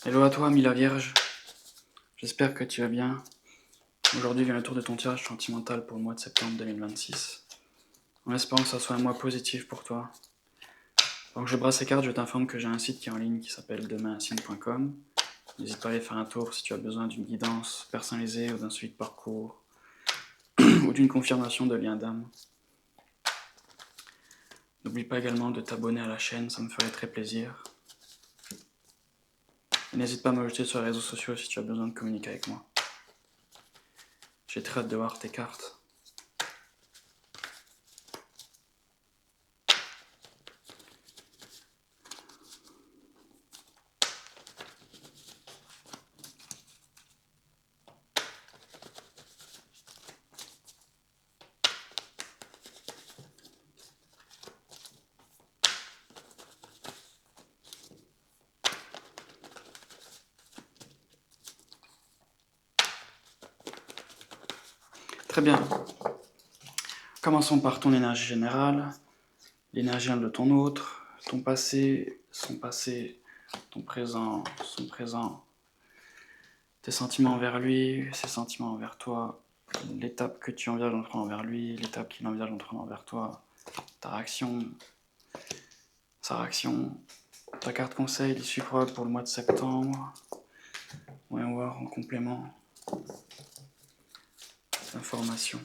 Hello à toi, Mila Vierge. J'espère que tu vas bien. Aujourd'hui vient le tour de ton tirage sentimental pour le mois de septembre 2026. En espérant que ça soit un mois positif pour toi. Avant que je brasse les cartes, je t'informe que j'ai un site qui est en ligne qui s'appelle demainsigne.com. N'hésite pas à aller faire un tour si tu as besoin d'une guidance personnalisée ou d'un suivi de parcours ou d'une confirmation de lien d'âme. N'oublie pas également de t'abonner à la chaîne, ça me ferait très plaisir. Et n'hésite pas à m'ajouter sur les réseaux sociaux si tu as besoin de communiquer avec moi. J'ai très hâte de voir tes cartes. Très bien. Commençons par ton énergie générale, l'énergie de ton autre, ton passé, son passé, ton présent, son présent, tes sentiments envers lui, ses sentiments envers toi, l'étape que tu envisages d'entrer envers lui, l'étape qu'il envisage d'entrer envers toi, ta réaction, sa réaction, ta carte conseil, l'issue probable pour le mois de septembre. Voyons voir en complément l'information.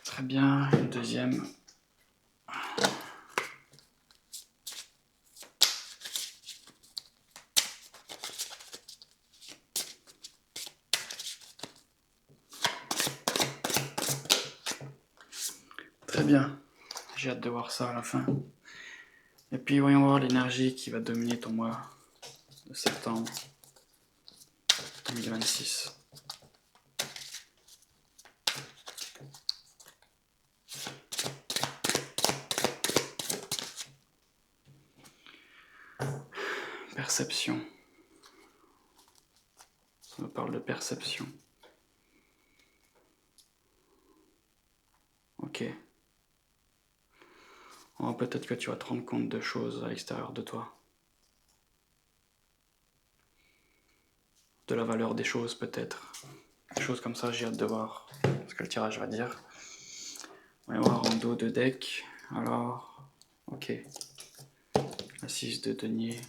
Très bien, une deuxième. Très bien, j'ai hâte de voir ça à la fin. Et puis voyons voir l'énergie qui va dominer ton mois de septembre 2026. Perception. Ça me parle de perception. Ok. Oh, peut-être que tu vas te rendre compte de choses à l'extérieur de toi. De la valeur des choses, peut-être. Des choses comme ça, j'ai hâte de voir ce que le tirage va dire. On va voir en dos de deck. Alors, ok. La 6 de denier.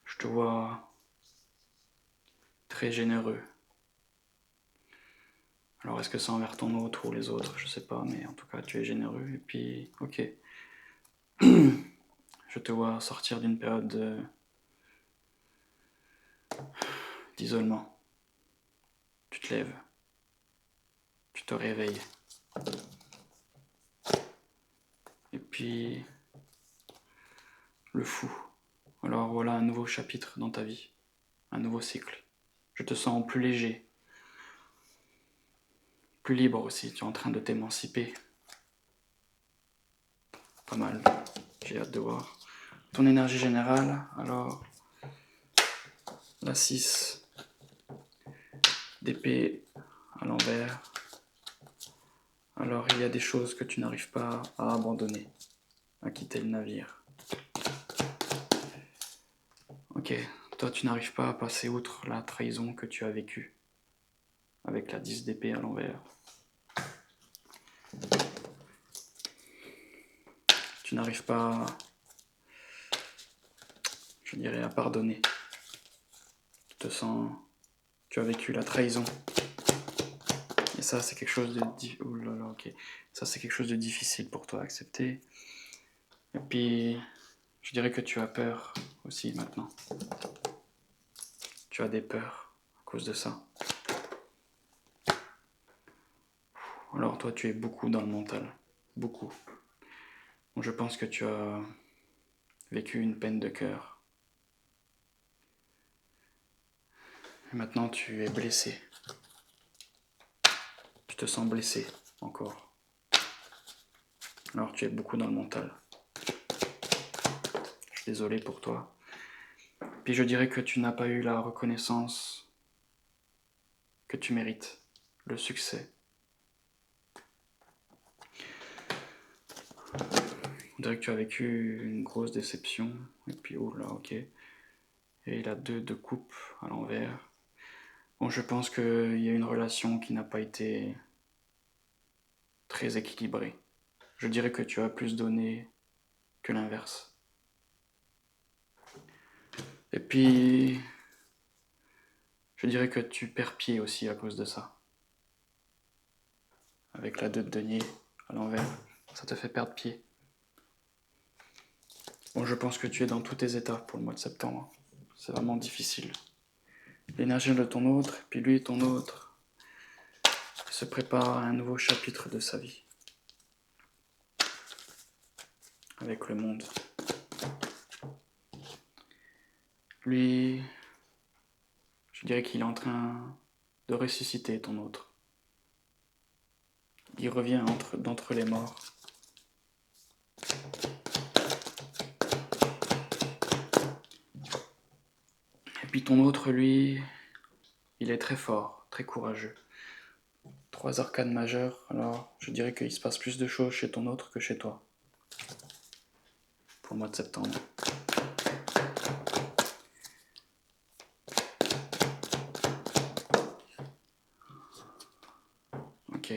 Je te vois très généreux. Alors, est-ce que c'est envers ton autre ou les autres? Je sais pas, mais en tout cas, tu es généreux. Et puis, ok. Je te vois sortir d'une période d'isolement. Tu te lèves. Tu te réveilles. Et puis, le fou. Alors voilà un nouveau chapitre dans ta vie. Un nouveau cycle. Je te sens plus léger. Plus libre aussi. Tu es en train de t'émanciper. Pas mal. J'ai hâte de voir. Ton énergie générale, alors, la 6 d'épée à l'envers. Alors, il y a des choses que tu n'arrives pas à abandonner, à quitter le navire. Ok, toi tu n'arrives pas à passer outre la trahison que tu as vécue avec la 10 d'épée à l'envers. Tu n'arrives pas, je dirais, à pardonner. Tu te sens, tu as vécu la trahison. Et ça, c'est quelque chose de, oh là là, ok. Ça, c'est quelque chose de difficile pour toi à accepter. Et puis, je dirais que tu as peur aussi maintenant. Tu as des peurs à cause de ça. Alors toi, tu es beaucoup dans le mental. Beaucoup. Donc, je pense que tu as vécu une peine de cœur. Et maintenant, tu es blessé. Tu te sens blessé encore. Alors tu es beaucoup dans le mental. Je suis désolé pour toi. Puis je dirais que tu n'as pas eu la reconnaissance que tu mérites le succès. On dirait que tu as vécu une grosse déception, et puis oh là, ok. Et il a deux coupes à l'envers. Bon, je pense qu'il y a une relation qui n'a pas été très équilibrée. Je dirais que tu as plus donné que l'inverse. Et puis, je dirais que tu perds pied aussi à cause de ça. Avec la 2 de denier à l'envers, ça te fait perdre pied. Bon, je pense que tu es dans tous tes états pour le mois de septembre. C'est vraiment difficile. L'énergie de ton autre, puis lui et ton autre, se prépare à un nouveau chapitre de sa vie. Avec le monde. Lui, je dirais qu'il est en train de ressusciter ton autre. Il revient d'entre les morts. Et puis ton autre, lui, il est très fort, très courageux. 3 arcanes majeures, alors je dirais qu'il se passe plus de choses chez ton autre que chez toi. Pour le mois de septembre. Ok.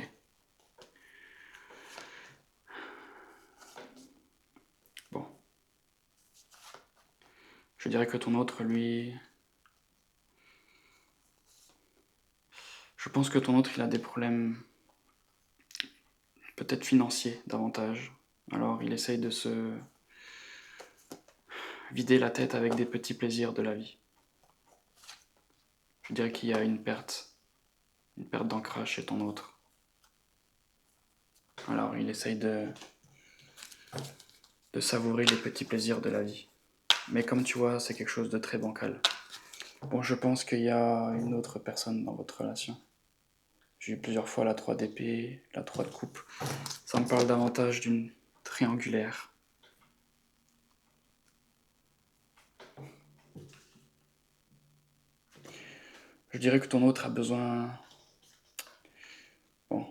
Bon. Je dirais que ton autre, lui... Je pense que ton autre, il a des problèmes peut-être financiers davantage. Alors il essaye de se vider la tête avec des petits plaisirs de la vie. Je dirais qu'il y a une perte d'ancrage chez ton autre. Alors il essaye de savourer les petits plaisirs de la vie. Mais comme tu vois, c'est quelque chose de très bancal. Bon, je pense qu'il y a une autre personne dans votre relation. J'ai eu plusieurs fois la 3 d'épée, la 3 de coupe. Ça me parle davantage d'une triangulaire. Je dirais que ton autre a besoin... Bon,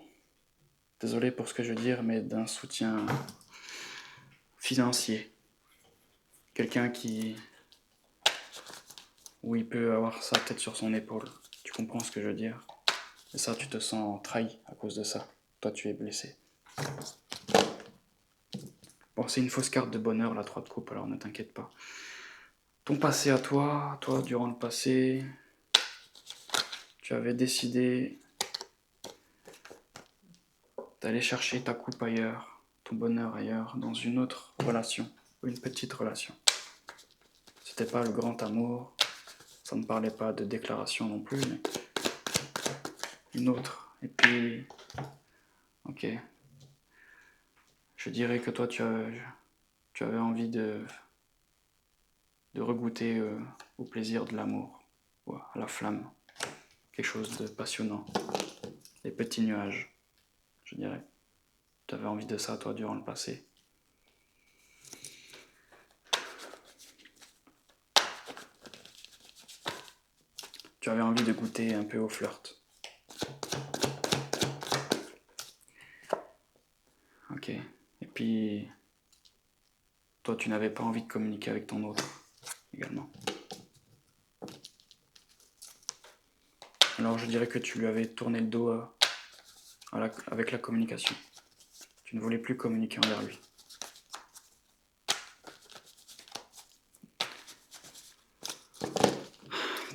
désolé pour ce que je veux dire, mais d'un soutien financier. Quelqu'un où il peut avoir sa tête sur son épaule. Tu comprends ce que je veux dire? Et ça, tu te sens trahi à cause de ça. Toi, tu es blessé. Bon, c'est une fausse carte de bonheur, la 3 de coupe, alors ne t'inquiète pas. Ton passé à toi, durant le passé, tu avais décidé d'aller chercher ta coupe ailleurs, ton bonheur ailleurs, dans une autre relation, ou une petite relation. C'était pas le grand amour, ça ne parlait pas de déclaration non plus, mais une autre. Et puis, ok, je dirais que toi, tu avais envie de regoûter au plaisir de l'amour, à la flamme, quelque chose de passionnant, les petits nuages, je dirais. Tu avais envie de ça, toi, durant le passé. Tu avais envie de goûter un peu au flirt. Ok. Et puis, toi, tu n'avais pas envie de communiquer avec ton autre, également. Alors, je dirais que tu lui avais tourné le dos avec la communication. Tu ne voulais plus communiquer envers lui.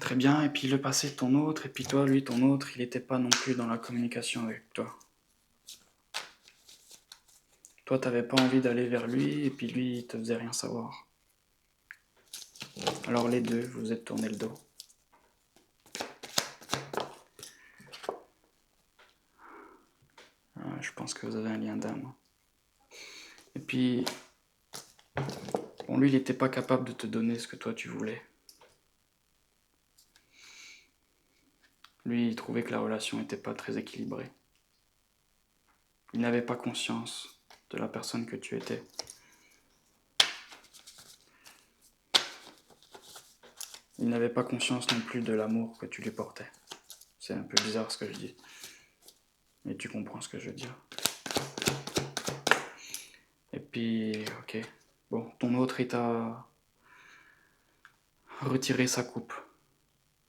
Très bien, et puis le passé de ton autre, et puis toi, lui, ton autre, il n'était pas non plus dans la communication avec toi. Toi, t'avais pas envie d'aller vers lui, et puis lui, il te faisait rien savoir. Alors les deux, vous vous êtes tourné le dos. Je pense que vous avez un lien d'âme. Et puis, bon, lui, il n'était pas capable de te donner ce que toi, tu voulais. Lui, il trouvait que la relation n'était pas très équilibrée. Il n'avait pas conscience de la personne que tu étais. Il n'avait pas conscience non plus de l'amour que tu lui portais. C'est un peu bizarre ce que je dis. Mais tu comprends ce que je veux dire. Et puis, ok. Bon, ton autre, il t'a retiré sa coupe.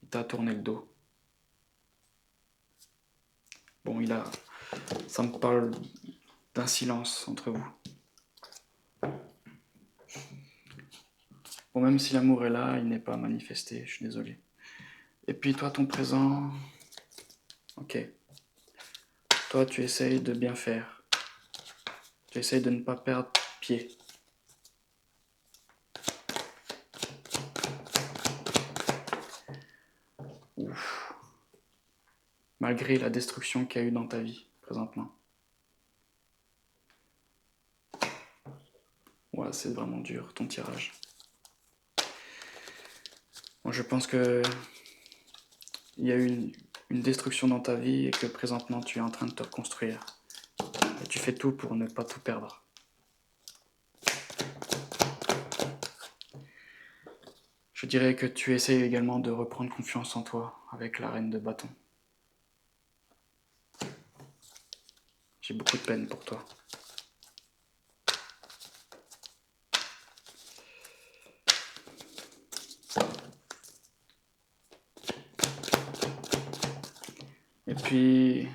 Il t'a tourné le dos. Bon, ça me parle d'un silence entre vous. Bon, même si l'amour est là, il n'est pas manifesté, je suis désolé. Et puis toi, ton présent, ok. Toi, tu essayes de bien faire. Tu essayes de ne pas perdre pied. Ouf. Malgré la destruction qu'il y a eu dans ta vie, présentement. Ouais, c'est vraiment dur, ton tirage. Moi, je pense que il y a eu une destruction dans ta vie et que présentement, tu es en train de te reconstruire. Et tu fais tout pour ne pas tout perdre. Je dirais que tu essayes également de reprendre confiance en toi avec la reine de bâton. J'ai beaucoup de peine pour toi. Et puis,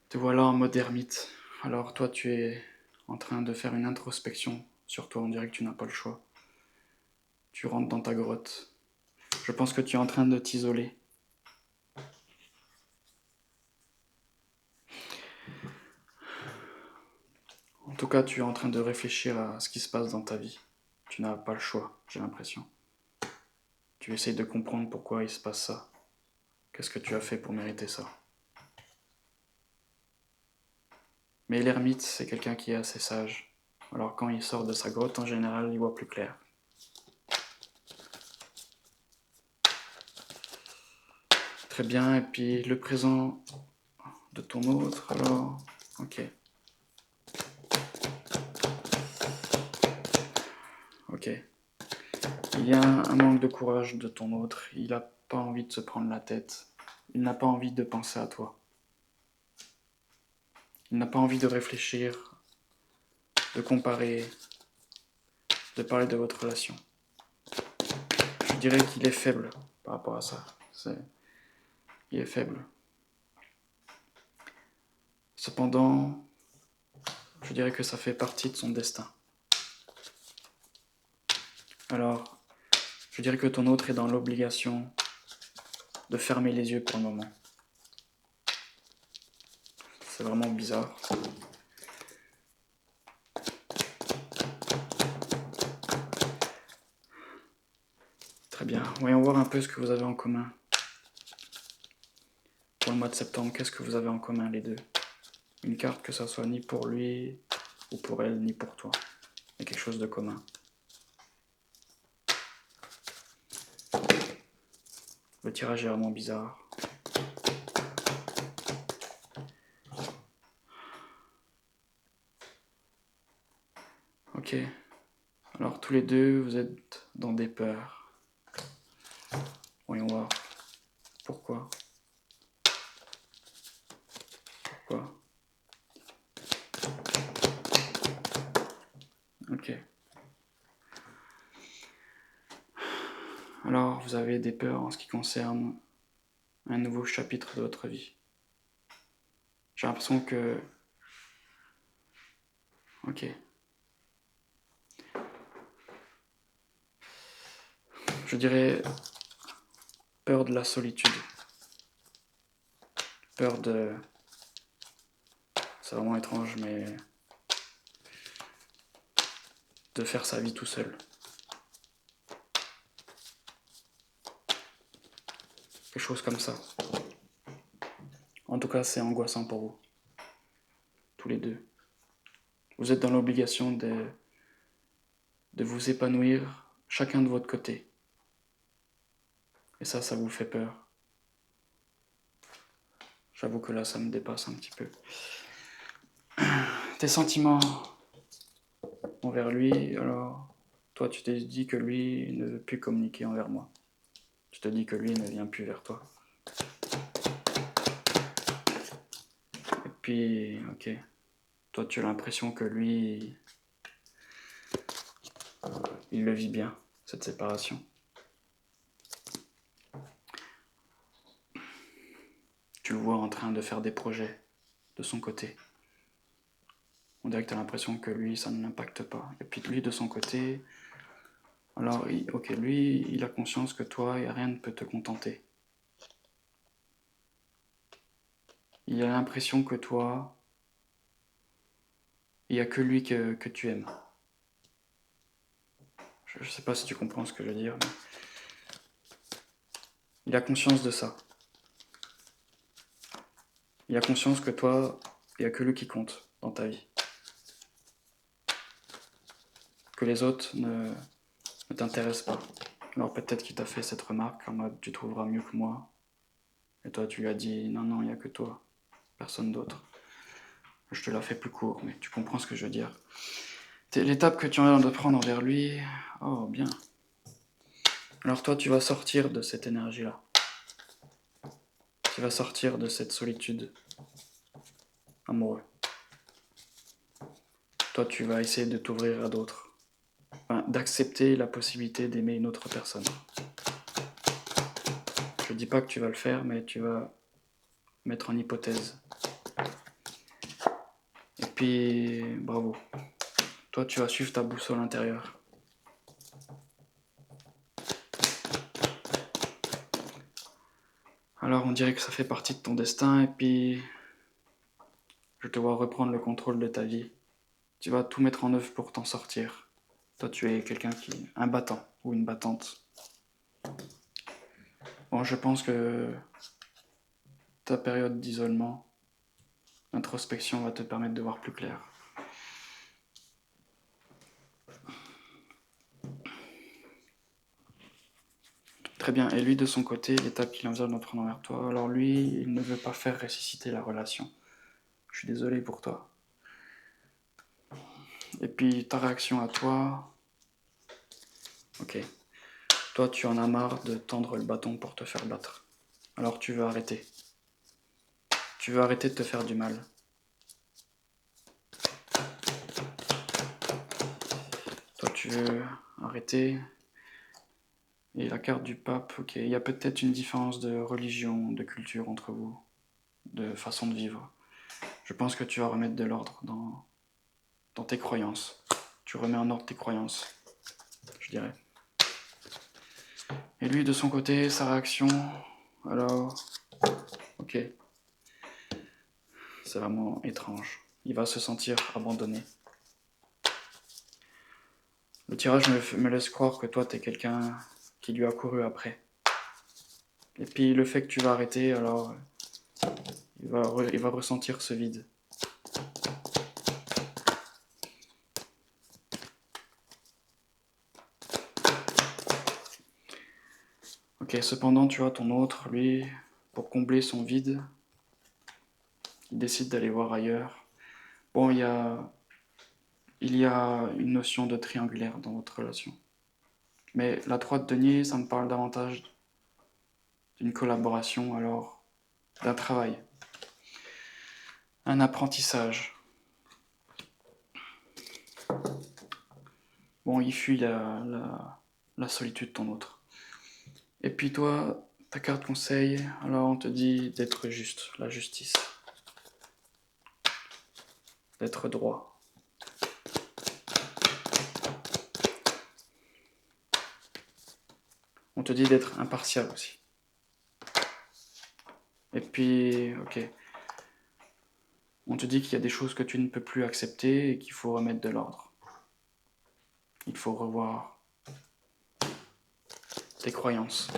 te voilà en mode ermite. Alors toi, tu es en train de faire une introspection sur toi, on dirait que tu n'as pas le choix. Tu rentres dans ta grotte. Je pense que tu es en train de t'isoler. En tout cas, tu es en train de réfléchir à ce qui se passe dans ta vie. Tu n'as pas le choix, j'ai l'impression. Tu essayes de comprendre pourquoi il se passe ça. Qu'est-ce que tu as fait pour mériter ça? Mais l'ermite, c'est quelqu'un qui est assez sage. Alors quand il sort de sa grotte, en général, il voit plus clair. Très bien, et puis le présent de ton autre, alors... Ok. Ok. Il y a un manque de courage de ton autre, il n'a pas envie de se prendre la tête. Il n'a pas envie de penser à toi. Il n'a pas envie de réfléchir, de comparer, de parler de votre relation. Je dirais qu'il est faible par rapport à ça. Il est faible. Cependant, je dirais que ça fait partie de son destin. Alors, je dirais que ton autre est dans l'obligation de fermer les yeux pour le moment. C'est vraiment bizarre. Très bien. Voyons voir un peu ce que vous avez en commun. Pour le mois de septembre, qu'est-ce que vous avez en commun les deux? Une carte que ça soit ni pour lui ou pour elle, ni pour toi. Il y a quelque chose de commun. Le tirage est vraiment bizarre. Ok. Alors tous les deux, vous êtes dans des peurs. Voyons voir. Pourquoi? Pourquoi? Ok. Alors, vous avez des peurs en ce qui concerne un nouveau chapitre de votre vie. J'ai l'impression que... Ok. Je dirais peur de la solitude. Peur de... C'est vraiment étrange, mais... de faire sa vie tout seul. Quelque chose comme ça. En tout cas, c'est angoissant pour vous. Tous les deux. Vous êtes dans l'obligation de vous épanouir chacun de votre côté. Et ça vous fait peur. J'avoue que là, ça me dépasse un petit peu. Tes sentiments envers lui, alors... Toi, tu t'es dit que lui ne veut plus communiquer envers moi. Tu te dis que lui ne vient plus vers toi. puis, ok. Toi, tu as l'impression que lui, il le vit bien, cette séparation. Tu le vois en train de faire des projets de son côté. On dirait que tu as l'impression que lui, ça ne l'impacte pas. Et puis lui, de son côté, alors, ok, lui, il a conscience que toi, rien ne peut te contenter. Il a l'impression que toi, il n'y a que lui que tu aimes. Je ne sais pas si tu comprends ce que je veux dire, mais il a conscience de ça. Il a conscience que toi, il n'y a que lui qui compte dans ta vie. Que les autres ne t'intéressent pas. Alors peut-être qu'il t'a fait cette remarque en mode tu trouveras mieux que moi. Et toi tu lui as dit non, non, il n'y a que toi, personne d'autre. Je te la fais plus court, mais tu comprends ce que je veux dire. L'étape que tu viens de prendre envers lui, oh bien. Alors toi tu vas sortir de cette énergie-là. Tu vas sortir de cette solitude amoureuse. Toi tu vas essayer de t'ouvrir à d'autres. Enfin, d'accepter la possibilité d'aimer une autre personne. Je dis pas que tu vas le faire, mais tu vas mettre en hypothèse. Et puis, bravo. Toi, tu vas suivre ta boussole intérieure. Alors, on dirait que ça fait partie de ton destin, et puis, je te vois reprendre le contrôle de ta vie. Tu vas tout mettre en œuvre pour t'en sortir. Toi, tu es quelqu'un un battant, ou une battante. Bon, je pense que ta période d'isolement, d'introspection va te permettre de voir plus clair. Très bien, et lui de son côté, l'étape qu'il envisage d'en prendre envers toi, alors lui, il ne veut pas faire ressusciter la relation. Je suis désolé pour toi. Et puis ta réaction à toi, ok. Toi, tu en as marre de tendre le bâton pour te faire battre. Alors tu veux arrêter. Tu veux arrêter de te faire du mal. Toi, tu veux arrêter. Et la carte du pape, ok. Il y a peut-être une différence de religion, de culture entre vous, de façon de vivre. Je pense que tu vas remettre de l'ordre dans tes croyances. Tu remets en ordre tes croyances, je dirais. Et lui, de son côté, sa réaction, alors, ok. C'est vraiment étrange. Il va se sentir abandonné. Le tirage me laisse croire que toi, t'es quelqu'un qui lui a couru après. Et puis le fait que tu vas arrêter, alors il va ressentir ce vide. Ok, cependant, tu vois, ton autre, lui, pour combler son vide, il décide d'aller voir ailleurs. Bon, il y a une notion de triangulaire dans votre relation. Mais la 3 de denier, ça me parle davantage d'une collaboration, alors d'un travail, un apprentissage. Bon, il fuit la solitude de ton autre. Et puis toi, ta carte conseil, alors on te dit d'être juste, la justice, d'être droit. On te dit d'être impartial aussi. Et puis, ok, on te dit qu'il y a des choses que tu ne peux plus accepter et qu'il faut remettre de l'ordre. Il faut revoir tes croyances.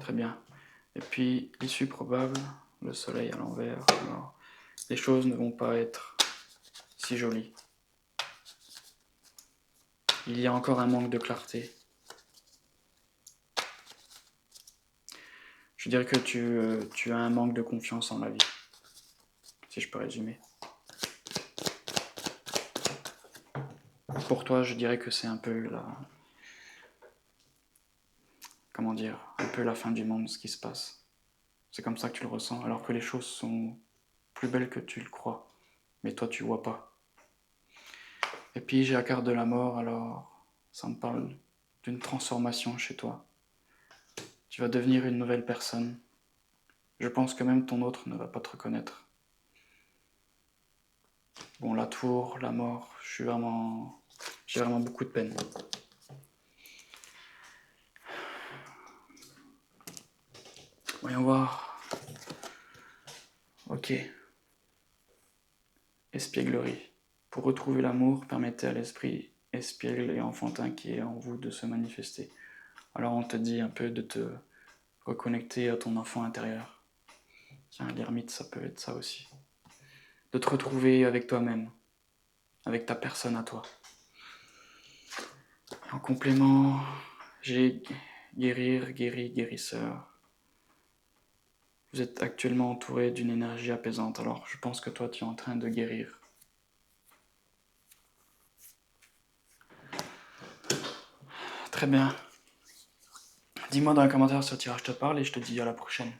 Très bien. Et puis, l'issue probable, le soleil à l'envers. Alors, les choses ne vont pas être si jolies. Il y a encore un manque de clarté. Je dirais que tu as un manque de confiance en la vie, si je peux résumer. Pour toi, je dirais que c'est un peu comment dire, un peu la fin du monde, ce qui se passe. C'est comme ça que tu le ressens, alors que les choses sont plus belles que tu le crois. Mais toi, tu vois pas. Et puis, j'ai la carte de la mort, alors ça me parle d'une transformation chez toi. Tu vas devenir une nouvelle personne. Je pense que même ton autre ne va pas te reconnaître. Bon, la tour, la mort, j'ai vraiment beaucoup de peine. Voyons voir. Ok. Espièglerie. Pour retrouver l'amour, permettez à l'esprit espiègle et enfantin qui est en vous de se manifester. Alors on te dit un peu de te reconnecter à ton enfant intérieur. Tiens, l'ermite, ça peut être ça aussi. De te retrouver avec toi-même, avec ta personne à toi. Et en complément, j'ai guérir, guéri, guérisseur. Vous êtes actuellement entouré d'une énergie apaisante, alors je pense que toi tu es en train de guérir. Très bien. Dis-moi dans les commentaires si le tirage te parle et je te dis à la prochaine.